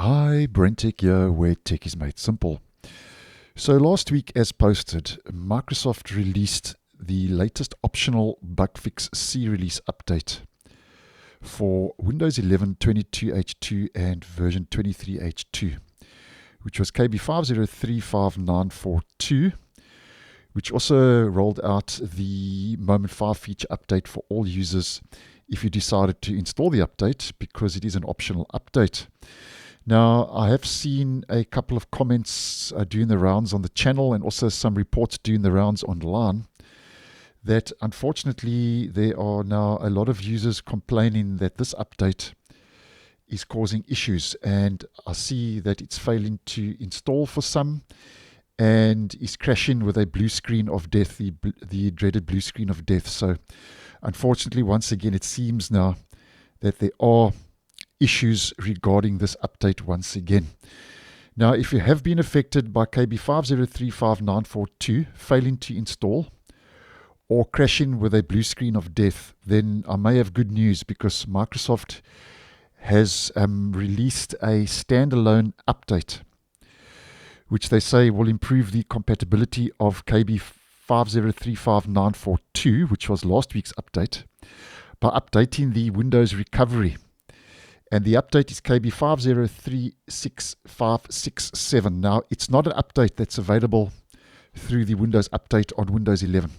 Hi, BrenTech here, where tech is made simple. So last week, as posted, Microsoft released the latest optional bug fix C release update for Windows 11 22H2 and version 23H2, which was KB5035942, which also rolled out the Moment 5 feature update for all users if you decided to install the update, because it is an optional update. Now, I have seen a couple of comments doing the rounds on the channel and also some reports doing the rounds online that unfortunately there are now a lot of users complaining that this update is causing issues, and I see that it's failing to install for some and is crashing with a blue screen of death, the dreaded blue screen of death. So unfortunately, once again, it seems now that there are issues regarding this update once again. Now, if you have been affected by KB5035942 failing to install or crashing with a blue screen of death, then I may have good news, because Microsoft has released a standalone update which they say will improve the compatibility of KB5035942, which was last week's update, by updating the Windows recovery. And the update is KB5036567. Now, it's not an update that's available through the Windows Update on Windows 11.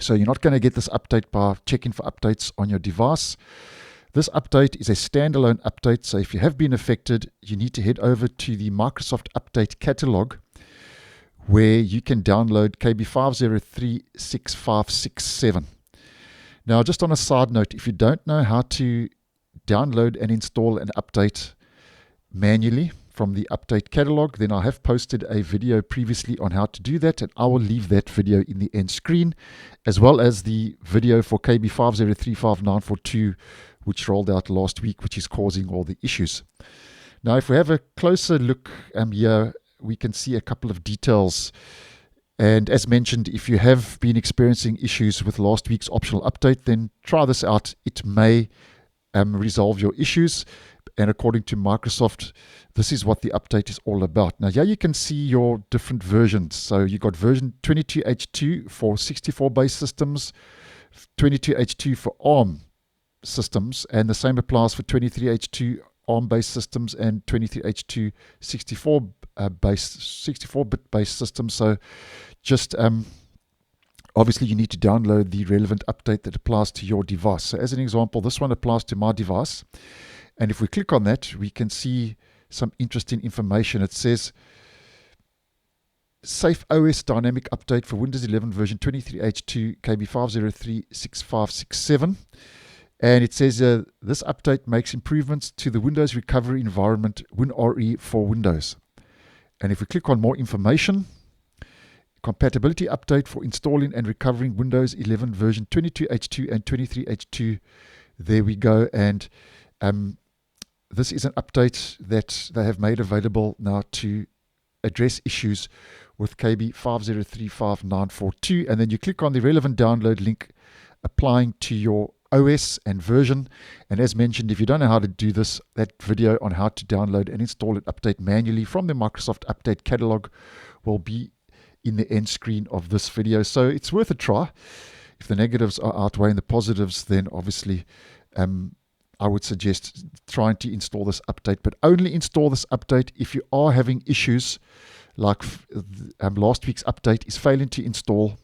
So you're not going to get this update by checking for updates on your device. This update is a standalone update. So if you have been affected, you need to head over to the Microsoft Update catalog, where you can download KB5036567. Now, just on a side note, if you don't know how to download and install an update manually from the update catalog, then I have posted a video previously on how to do that, and I will leave that video in the end screen, as well as the video for KB5035942, which rolled out last week, which is causing all the issues. Now, if we have a closer look here, we can see a couple of details. And as mentioned, if you have been experiencing issues with last week's optional update, then try this out. It may resolve your issues. And according to Microsoft, this is what the update is all about. Now, here you can see your different versions. So you got version 22H2 for 64-base systems, 22H2 for ARM systems, and the same applies for 23H2 ARM-based systems and 23H2 64-bit based systems. So just obviously, you need to download the relevant update that applies to your device. So as an example, this one applies to my device. And if we click on that, we can see some interesting information. It says, Safe OS Dynamic Update for Windows 11 version 23H2 KB5036567. And it says this update makes improvements to the Windows recovery environment WinRE for Windows. And if we click on more information, compatibility update for installing and recovering Windows 11 version 22H2 and 23H2. There we go. And this is an update that they have made available now to address issues with KB5035942. And then you click on the relevant download link applying to your OS and version. And as mentioned, if you don't know how to do this, that video on how to download and install an update manually from the Microsoft Update catalog will be in the end screen of this video. So it's worth a try. If the negatives are outweighing the positives, then obviously I would suggest trying to install this update, but only install this update if you are having issues like last week's update is failing to install,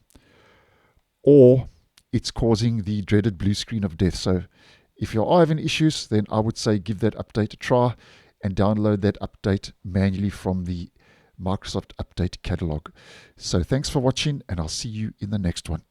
or it's causing the dreaded blue screen of death. So if you are having issues, then I would say give that update a try and download that update manually from the Microsoft Update catalog. So thanks for watching, and I'll see you in the next one.